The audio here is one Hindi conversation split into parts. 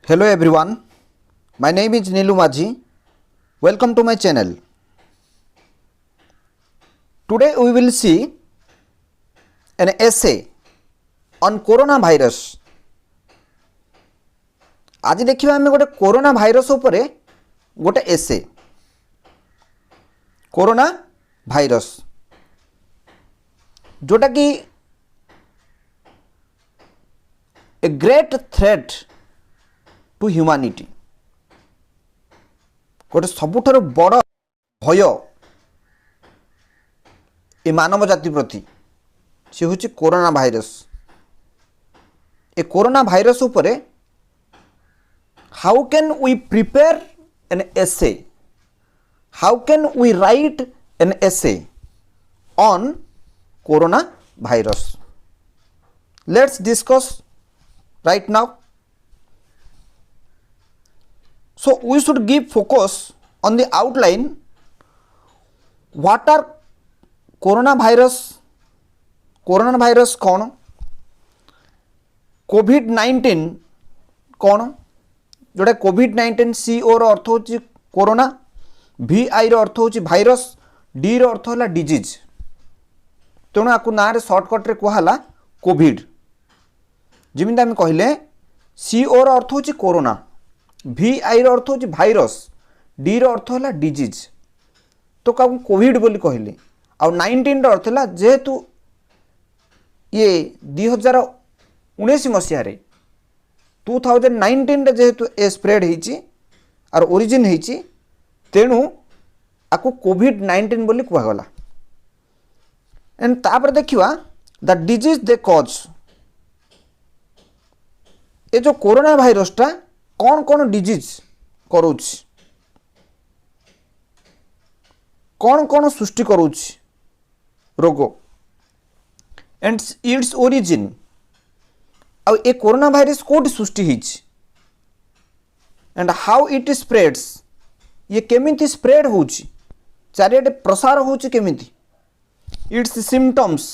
Hello everyone, my name is Nilu Maji. Welcome to my channel. Today we will see an essay on coronavirus. आज देखिए आम गोटे कोरोना भाइरस उपरे गोटे एसे कोरोना भाइरस जोटा कि a great threat to humanity गोटे सबुठार बड़ भय ए मानव जाति प्रति से हूँ कोरोना भाइरस। ए कोरोना भाइरस उपरे how can we prepare an essay, how can we write an essay on corona virus. Let's discuss right now. So we should give focus on the outline. What are coronavirus? Coronavirus कौन, COVID-19 कौन, जोटा COVID-19 CO रो अर्थ होची कोरोना, VI रो अर्थ होची भाइरस, D रो अर्थ होला डिजीज। तेणु आपको ना रे शॉर्टकट रे कहला कोविड। जमीन आम कहले CO रो अर्थ होची कोरोना, VI रो अर्थ होची भाइरस, D रो अर्थ होला डिजीज। तो का कोविड बोली कहले आ 19 रो अर्थ होला जेहेतु ये 2019 मसीह रे 2019 रे जेहेतु ए स्प्रेड हेची और ओरिजिन हेची तेणु आकु कोविड-19 बोली कहगला। एंड तापर देखिवा द डिजीज दे कॉज। ये जो कोरोना भाइरस टा कौन कौन डिजीज करोच, कौन कौन सृष्टि करोच रोग एंड इट्स ओरिजिन। आ ये कोरोना भाइरस कोड सृष्टि हिच एंड हाउ इट स्प्रेड्स, ये केमिति स्प्रेड होची चारियाडे प्रसार होची केमिति, इट्स सिम्पटम्स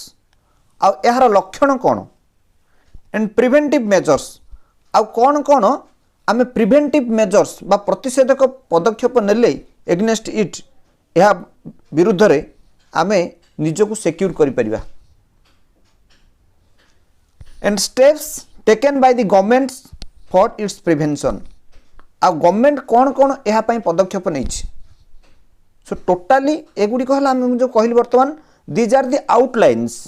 आ यार लक्षण कौन एंड प्रिवेंटिव मेजर्स आ कौन कौन आम प्रिवेंटिव मेजर्स बा प्रतिषेधक पदक्षेप नेले एग्नेस्ट इट यह विरुद्ध रे आमे निजको सिक्योर करि परिबा। And steps taken by the government for its prevention. आ गवर्नमेंट कौन कौन यह पदक्षेप नहीं। सो टोटाली एगुड़ी कहला आम जो कहली वर्तमान these are the outlines.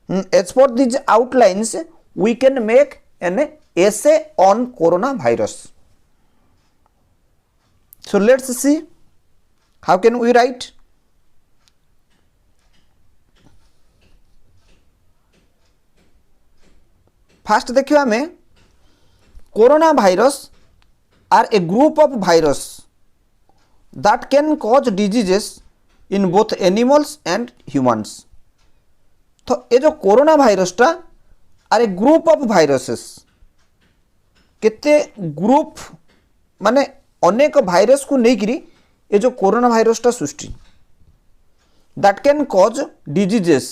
As for these outlines we can make an essay on coronavirus. So let's see how can we write. First देखिए हमें corona virus are a group of virus that can cause diseases in both animals and humans. तो ये जो कोरोना वायरस टा are a group of viruses, केते ग्रुप माने अनेक भाइरस को लेकिरी ये जो कोरोना भाइरस टा सृष्टि दैट कैन कॉज डिजीजेस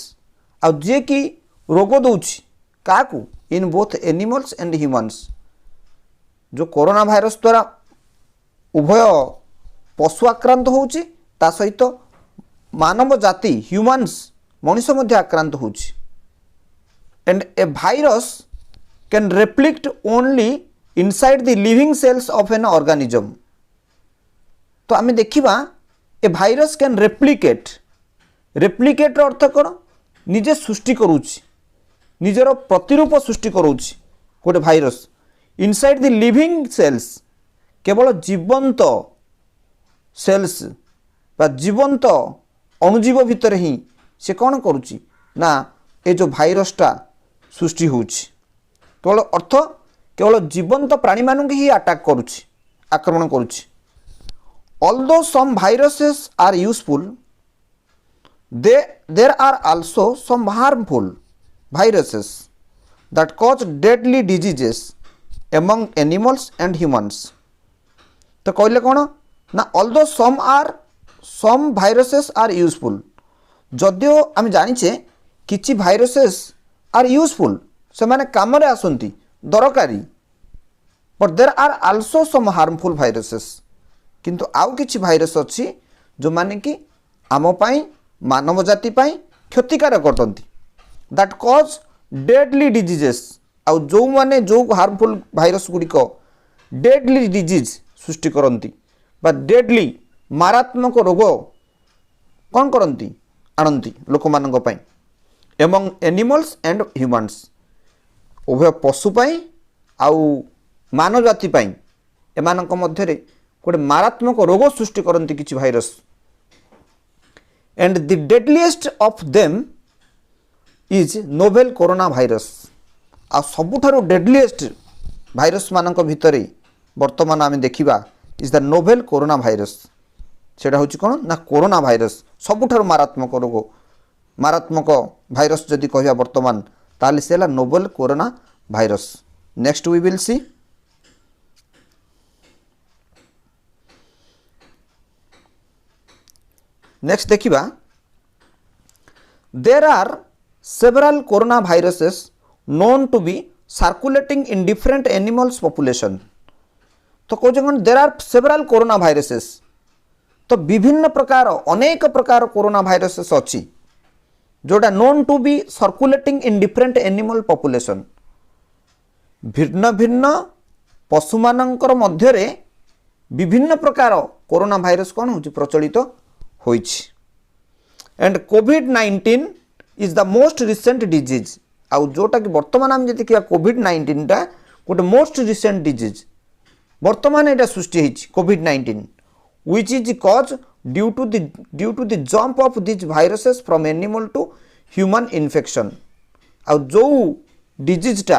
आ जे कि रोग दउछि काकू in both animals and humans. जो कोरोना भाइरस द्वारा उभय पशु आक्रांत होउछि ता सहित मानव जाति ह्यूमन्स मनुष्य मध्ये आक्रांत होउछि। And a virus can replicate only inside the living cells of an organism. तो आम देखा ए भाइरस कैन रेप्लिकेट, रेप्लिकेट अर्थ कौन निजे सृष्टि करुच्ची निजर प्रतिरूप सृष्टि करुच्ची गोटे virus inside the living cells, केवल जीवंत सेल्स बा जीवंत अणुजीव भितर ही से कौन करुच्ची ना ए जो भाइरसटा सृष्टि होउछि। तो अर्थ केवल जीवंत प्राणी मानक ही अटैक करुछि, आक्रमण करुछि। Although some viruses are useful there are also some harmful viruses that cause deadly diseases among animals and humans. तो कहले कौन ना although some viruses are useful, जदियो आम जानिचे किछि भाइरसेस आर यूजफुल से माने काम रे आसंती दरकारी but there are also some harmful viruses किंतु आउ किछि भाइरस अच्छी जो माने कि आम पाई मानव जाति पाई क्षतिकारक अटंती दैट कॉज डेडली डिजीजेस आउ जो माने जो हार्मफुल भाइरस गुड़िक डेडली डिजीज सृष्टि करती बा डेडली मारात्मक रोग कौन करती आणती लोक मानक पाई एमंग एनिमल्स एंड ह्यूमन्स उभय पशु पाई आउ मानव जाति पाई एमानक मध्यरे गोटे मारात्मक रोग सृष्टि करती किछि virus and the deadliest of them is novel corona virus आ सबुठारु डेडलीएस्ट भाइरस मानक भितरे वर्तमान आम देखा is the novel corona virus सेटा हूँ कौन ना कोरोना भाइरस सबुठारु मारात्मक रोग मारात्मक भाइरस जदि कहवा वर्तमान ताले से novel corona virus next we will see next देखिबा there are several corona viruses known to be circulating in different animals population तो कौन there are several corona viruses तो विभिन्न प्रकार अनेक प्रकार कोरोना भाइरसेस अच्छी जोटा known to be circulating in different animal population भिन्न भिन्न पशु मानकर मध्यरे विभिन्न प्रकार कोरोना भाइरस कौन हो प्रचलित होइछि एंड कोविड-19 is the most recent disease आउ जोटा कि वर्तमान आम जदि देखिया कोविड-19 टा गोटे मोस्ट रिसेंट डिजीज वर्तमान एटा सृष्टि होइछि कोविड-19 which is caused due to the jump of these viruses from animal to human infection आउ जो डिजीज टा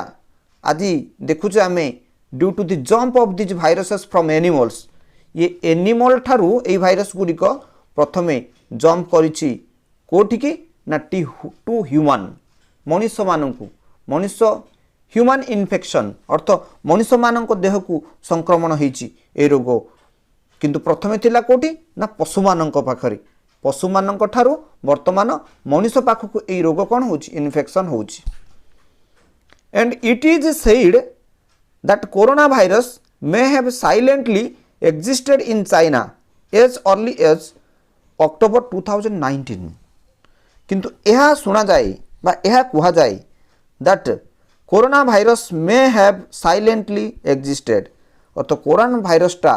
आज देखुचे आमे due to the jump of these viruses from animals ये एनिमल ठारू ए भाइरस गुड़िक प्रथमे जंप करिछि कोठिकी ना टू ह्यूमन मनुष्य मानकु मनुष्य ह्यूमन इन्फेक्शन अर्थ मनुष्य मानक देह को संक्रमण होइछि ए रोग किंतु प्रथमे थिला कोठी ना पशु मानक पाखरे पशु मानक ठारू वर्तमान मनुष्य पाखकु ए रोग कोन होछि इन्फेक्शन होछि and it is said that corona virus may have silently existed in China as early as October 2019 किंतु यह सुना जाए बा यह कहा जाए that corona virus may have silently existed और तो कोरोना भाइरस टा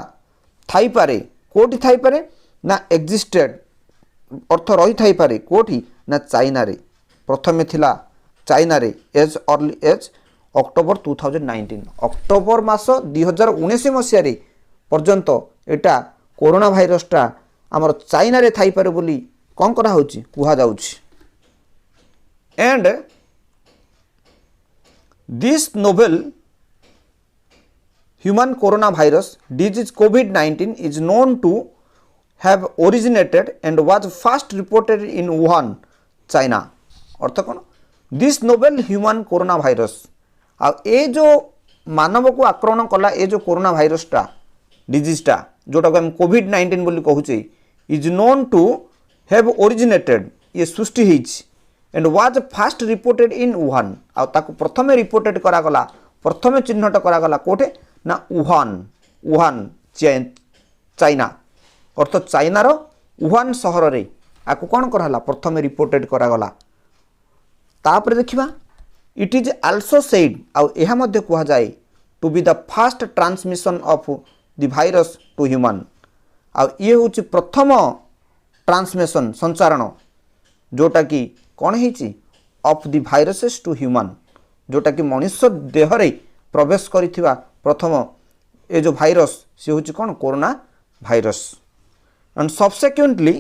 थाई पारे कोठी थाई पारे ना एक्जिस्टेड अर्थ रही थाई पारे कोठी ना चाइना रे प्रथमे थिला चाइना रे as early as October 2019 October मास 2019 मसीह रे पर्यंत एटा कोरोना भाइरस टा आमर चाइना रे थाई पारे बोली कौन करा होची कुहा जाउची and this novel human coronavirus disease COVID-19 is known to have originated and was first reported in Wuhan, China. अर्थ कौन this novel human corona virus आ ए जो मानव को आक्रमण कला ए जो कोरोना भाइरस टा डिजीजटा जोटा को हम कोविड-19 बोली कहूचे is known to have originated ये सृष्टि होइछि and was first reported in Wuhan आ ताको प्रथमे रिपोर्टेड करा गला प्रथमे चिन्हट करा गला कोठे ना वुहान वुहान चाइना अर्थ चाइनार वुहान सहर रे आको कौन कराला प्रथमे रिपोर्टेड करा गला तापर देखिबा इट इज आल्सो सेड आउ एहा मध्ये कुहा जाए to be the fast transmission of the virus to human आउ ये होची प्रथम ट्रांसमिशन संचारण जोटा कि कौन होइछि of the viruses to human जोटा कि मनुष्य देह रे प्रवेश करिथिबा प्रथम ए जो भाइरस से होची कौन कोरोना भाइरस एंड सब्सिक्वेंटली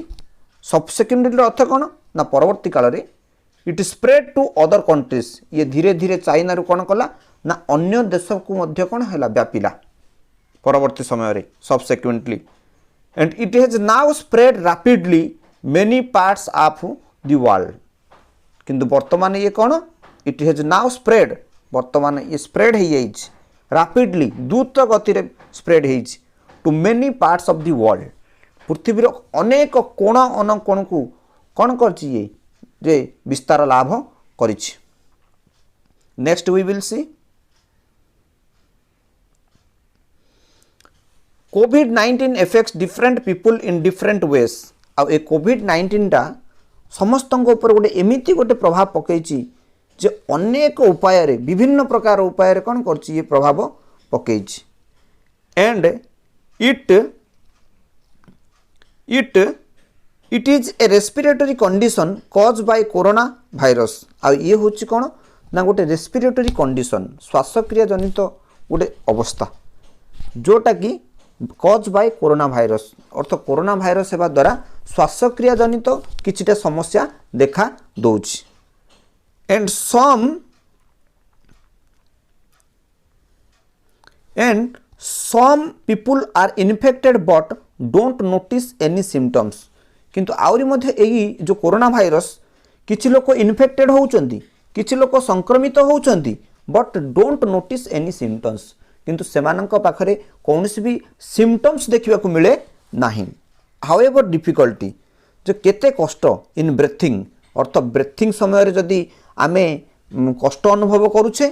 अर्थ कौन ना परवर्ती काल रे it spread to other countries ये धीरे धीरे चाइना रु कौन कला ना अन्य देश को मध्य कौन हैला व्यापिला परवर्ती समय रे subsequently and it has now spread rapidly many parts of the world किंतु वर्तमान ये कौन इट हैज नाउ स्प्रेड वर्तमान ये स्प्रेड हो जाइए रैपिडली द्रुत गति रे स्प्रेड हो to many parts of the world पृथ्वीर अनेक कोण अनकोण को कौन कर जे विस्तार लाभ करिछि नेक्स्ट वी विल सी कोविड-19 effects different people in different ways आ ए कोविड-19 टा समस्त ऊपर गोटे एमती गोटे प्रभाव पकईची जे अनेक उपाय रे विभिन्न प्रकार उपाय रे कौन कर ये प्रभाव पकईची and it is a respiratory condition cause by corona virus आ ये हूँ कौन ना गोटे रेस्पिरेटरी कंडीशन श्वासक्रिया जनित गोटे अवस्था जोटा कि कॉज बाय कोरोना भाइरस अर्थ कोरोना भाइरस हेबा द्वारा श्वासक्रिया जनित किछिटा समस्या देखा दौछि and some people are infected but don't notice any symptoms किंतु आउरी मध्य एई जो कोरोना भाइरस किछि लोक इन्फेक्टेड होउचंती किछि लोक संक्रमित होउचंती but don't notice any symptoms किंतु सेमानंक पाखरे कौनसी भी सिम्पटम्स देखा मिले नाही हाउएवर डिफिकल्टी जो केते कष्ट इन ब्रेथिंग अर्थ ब्रेथिंग समय रे जदि आमे कष्ट अनुभव करूछे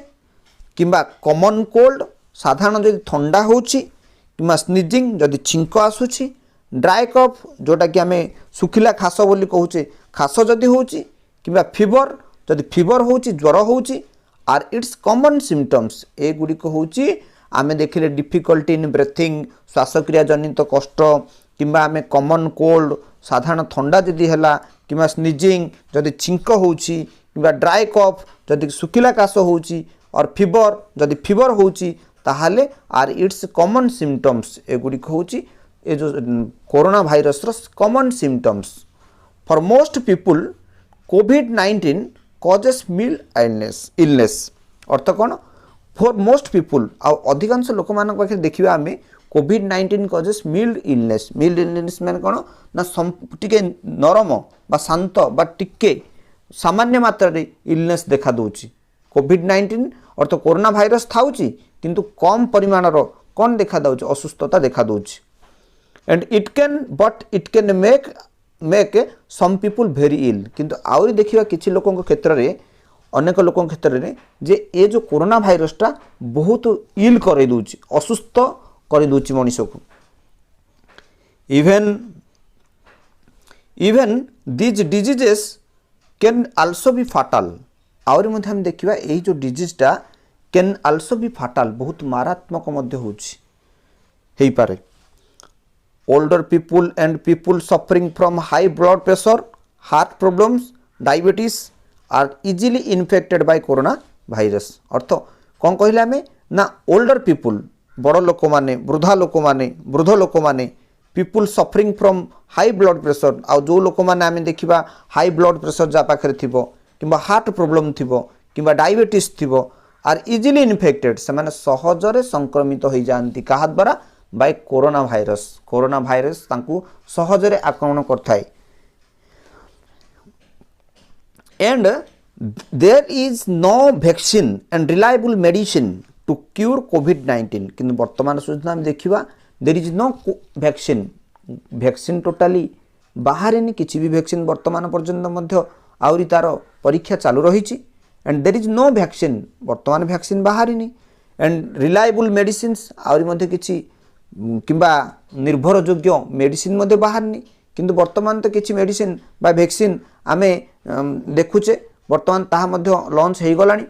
किंबा कॉमन कोल्ड साधारण जदि ठंडा होउची किंबा स्नीजिंग जदि छिंक आसुची ड्राई कफ जोटा कि आमे सुखिला खास बोली कहूचे खास जदि होउची किंबा फीवर जदि फीवर होउची ज्वर होउची आर इट्स कॉमन सिम्पटम्स ए गुडी को होउची आमे देखिले डिफिकल्टी इन ब्रेथिंग श्वासक्रिया जनित कष्ट किंबा आमे कॉमन कोल्ड साधारण ठंडा जदि हैला किंबा स्नीजिंग जदि छिंक होउची किंबा ड्राई कफ जदि सुखिला काश होउची और फीवर जदि फीवर होउची ताहाले आर इट्स कॉमन सिम्पटम्स ए गुडी को होउची ए जो कोरोना भाइरस रो common symptoms for most people कोविड-19 कॉजेस मिल्ड इलनेस अर्थ कौन फॉर मोस्ट पीपुल अधिकांश लोक मान पाखे देखिए आम कोविड-19 कॉजेस मिल्ड इलनेस मैंने कौन ना टिके नरम बा शांत बा टिके सामान्य मात्रा रे इलनेस देखा दूची कोविड-19 अर्थ कोरोना भाइरस थाउची किंतु कम परिमाण रो कौन देखा दूची असुस्थता देखा दूची and it can make some people very ill किंतु आउरी देखिबा किछि लोकन क्षेत्र रे अनेक लोक क्षेत्र में जे ये जो कोरोना भाइरसटा बहुत इल कर दूची असुस्थ कर दूची मनीष को even these diseases can also be fatal आउरी मध्य हम देखिबा एही जो डिजीजटा कैन आल्सो बी फाटाल बहुत मारात्मक मध्य होची हेई पारे older people and people suffering from high blood pressure heart problems diabetes are easily infected by corona virus अर्थ कौन कहले आमे ना ओल्डर पीपुल बड़ लोक माने वृद्ध लोक माने people suffering from high blood pressure आ जो लोक माने आमे देखिबा हाई ब्लड प्रेशर जा पाखरे थिबो किंबा हार्ट प्रॉब्लम थिबो किंबा डायबिटीज थिबो आर इजिली इन्फेक्टेड से माने सहजरे संक्रमित हो जाती कहा द्वारा बाय कोरोना भाइरस तांकु सहजरे आक्रमण करथाय and there is no vaccine and reliable medicine to cure कोविड-19 किंतु वर्तमान सूचना में देखिबा there is no vaccine totally बाहर किसी भी वैक्सीन वर्तमान पर्यंत मध्य आउरी तार परीक्षा चालू रही and there is no vaccine वर्तमान वैक्सीन बाहर एंड रिलायबल मेडिसिन्स आउरी मध्य किछि किंबा निर्भर योग्य मेडिसिन मध्य बाहर किंतु वर्तमान तो किछि मेडिसिन बा वैक्सीन आमे देखुचे वर्तमान ताहा मध्य लॉन्च हो गलानी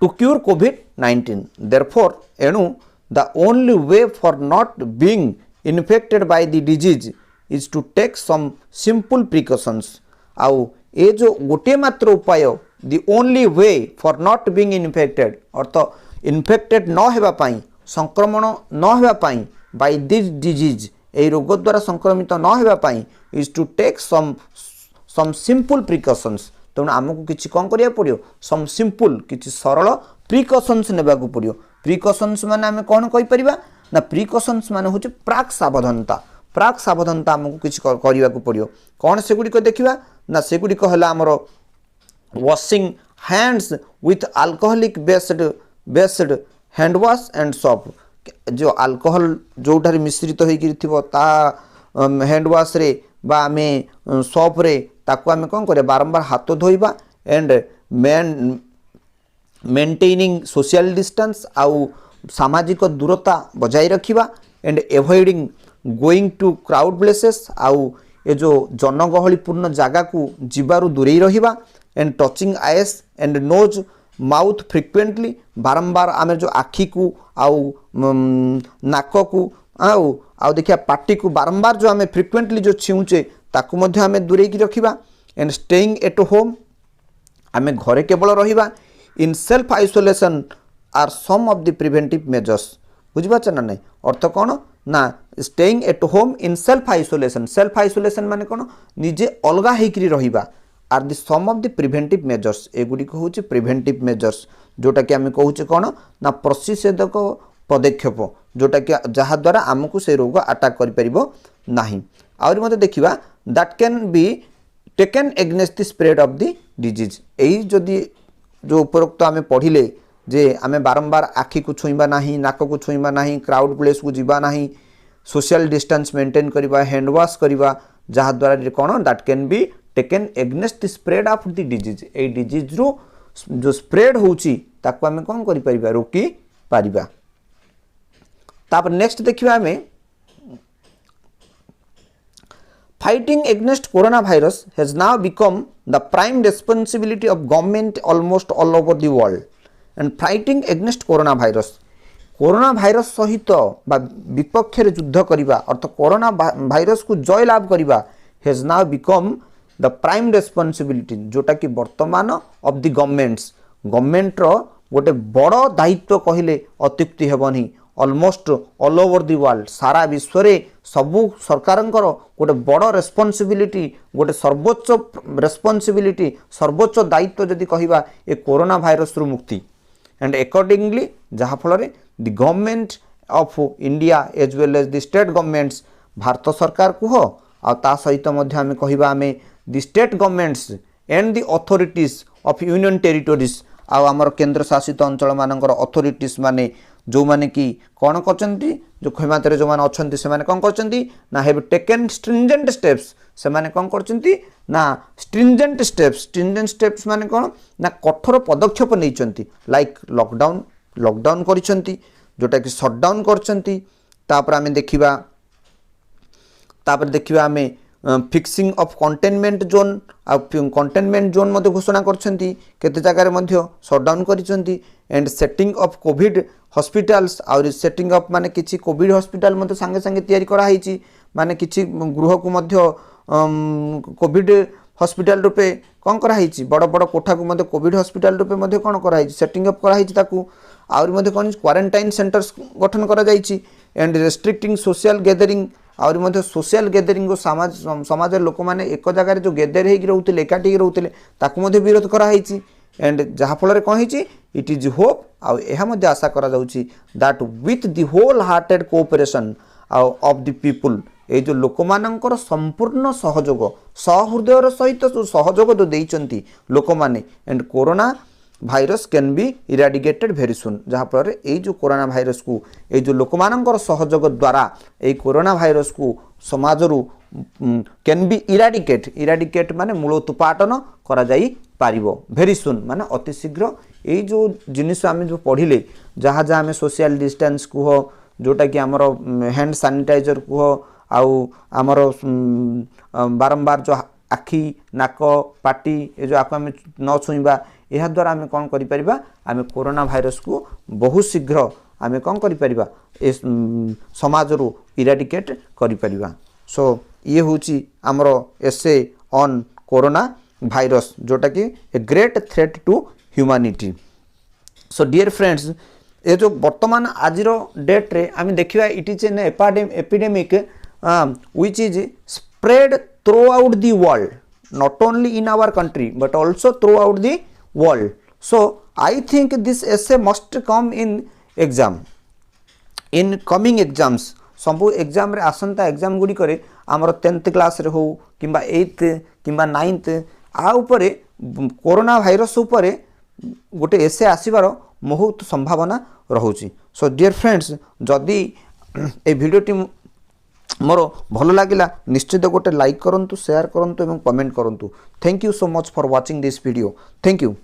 टू क्यूर कोविड-19 देयरफॉर एणु the only way for not being infected by the disease is to take some simple precautions आउ ए जो गोटे मात्र उपाय the only way for not being infected अर्थ इन्फेक्टेड न हेबा पाई संक्रमण न हेबा पाई बाय दिस डिजीज ए रोग द्वारा संक्रमित न हेबा पाई is to take some simple precautions तेणु आमको किसी कौन करिया पड़ियो सम सिंपल किसी सरल प्रिकॉशंस नेबा को पड़ियो प्रिकॉशंस माने आमे कौन कहि परिबा ना प्रिकॉशंस माने होचे प्राक सावधानता आमको किसी करिया को पड़ियो कौन से गुडी को देखिबा ना से गुडी को हला हमरो washing hands with alcoholic based hand wash and soap जो अल्कोहल जोठारे मिश्रित हो हैंड वॉश रे बा आमे सोप रे ताको आमे कौन करे बारंबार हाथ धोइबा एंड मेंटेनिंग सोशल डिस्टेंस आउ सामाजिक दूरता बजाय रखिबा and avoiding going to crowd places आउ ए जो जनगहलीपूर्ण जगह को जीवारु दूरे रहिबा and touching eyes and nose mouth frequently बारंबार आमे जो आखि को आउ नाक को आउ देखिया पार्टी को बारंबार जो आमे फ्रिक्वेंटली जो छुचे ताकू मध्य आमे दूरे की रखिबा एंड स्टेइंग एट होम आमे घरे केवल रहिबा in self isolation are some of the preventive measures बुझिपाछ ना नहीं अर्थ कौन ना staying at home in self isolation माने कौन निजे अलगा हेकरी रहिबा are the some of the preventive measures एगुडी को होची प्रिवेंटिव मेजर्स जोटा कि आमे कहूचे कौन ना प्रतिषेधक पदक्षेप जोटा कि जहा द्वारा आमको से रोग अटैक करि परिबो नाही आउर मते देखिबा that can be taken against the spread of the disease एई जदि जो उपरोक्त आमे पढ़िले जे आमे बारंबार आखि को छुईबा नाही नाक को छुईबा नाही क्राउड प्लेस को जीवा नाही सोशल डिस्टेंस मेंटेन करिबा हैंड वॉश करिबा जहा द्वारा कौन that can be taken against the spread of the disease ए डिजीज रो जो स्प्रेड होउची ताको आमे कोन करि परिबा रोकी परिबा तापर नेक्स्ट देखिबा आमे fighting against coronavirus has now become the prime responsibility of government almost all over the world and fighting against coronavirus corona virus सहित बा विपक्ष रे युद्ध करिबा अर्थ कोरोना भाइरस को जय लाभ करिबा has now become the prime responsibility जोटा कि वर्तमान ऑफ द गवर्नमेंट रो गोटे बड़ दायित्व कहिले अत्युक्ति हेबनी almost all over the world सारा विश्व रे सबु सरकारंकर गोटे बड़ रेस्पोंसिबिलिटी गोटे सर्वोच्च रेस्पोंसिबिलिटी सर्वोच्च दायित्व जदि कहिबा ए कोरोना भाइरस रु मुक्ति एंड अकॉर्डिंगली जहा फल रे the government of India as well as the state governments Bharat सरकार को हो आ ता सहित मध्य आमे कहिबा आमे the state governments and the authorities of union territories आ हमर केंद्र शासित अंचल मानकर अथॉरिटीज माने जो माने कि कौन करचंती जो क्षमता जो माने अछंती से माने कौन करचंती ना हैव टेकन स्ट्रिंजेंट स्टेप्स से माने कौन करचंती ना स्ट्रिंजेंट स्टेप्स माने कौन ना कठोर पदक्षेप नैचंती लाइक लॉकडाउन करिसंती जोटा कि शटडाउन करचंती तापर आमे देखिबा आमे फिक्सिंग ऑफ कंटेनमेंट जोन आ कंटेनमेंट जोन मध्ये घोषणा करछंती केते जगह मध्ये शटडाउन करिसंती and setting of COVID hospitals और सेटिंग अप माने किछि कोविड हॉस्पिटल मध्ये संगे संगे तयारी करा हिची माने किछि गृह को मध्ये कोविड हॉस्पिटल रूपे कोन करा हिची बड़ बड़ कोठा को मध्ये कोविड हॉस्पिटल रूपे मध्ये कोन करा हिची सेटिंग अप करा हिची ताकू और मध्ये कोन क्वारंटाइन सेंटर्स गठन करा जाईची एंड रेस्ट्रिक्टिंग सोशल गैदरिंग और मध्ये सोशल गैदरिंग को समाज लोक माने एक जगह जो गैदर हेकि रहउतले एकाठी रहउतले ताकू मध्ये विरोध करा हिची एंड जहा फल रे कोन हिची इट इज होप आ एहा मध्ये आशा करा जाउची that with the whole hearted cooperation of the people ए जो लोक मानकर संपूर्ण सहयोग सहृदयर सहित जो सहयोग जो देइचंती लोक माने and corona virus can be eradicated very soon जहाँ फल ए जो कोरोना भाइरस को ए जो लोक मानकर सहयोग द्वारा ए कोरोना भाइरस को समाजरू कैन बी इराडिकेट माने मूलोत्पाटन करा जाई पारिबो वेरी सुन माने अति शीघ्र ए जो जिनिस आमे जो पढ़िले जहाँ जहाँ आमे सोशल डिस्टेंस को हो जोटा कि आमर हैंड सैनिटाइजर को हो आउ आमर बारंबार जो आखि नाक पाटी ए जो आको आमे न छुईबा एहा द्वारा आमे कोन करि परिबा आमे कोरोना भाइरस को बहुत शीघ्र आमे कोन करि परिबा ए समाज रो इराडिकेट करि परिबा सो ये होची आमर एसे ऑन कोरोना भाइरस जोटा कि a great threat to humanity so dear friends ये जो वर्तमान आज डेट रे आमे देखिबा it is an epidemic which is spread throughout the world not only in our country but also throughout the world. So I think this essay must come in exam in coming exams सबु एग्जाम रे आसंता एग्जाम गुडी करे हमर 10th क्लास रे हो किबा 8th किबा 9th आ ऊपरे कोरोना भाइरस ऊपरे गोटे एसे आसीबार बहुत संभावना रहउची. सो डियर फ्रेंड्स जदि ए वीडियोटी मोर भल लागिला निश्चित गोटे लाइक करंतु शेयर करंतु एवं कमेंट करंतु. Thank you so much for watching this video. Thank you.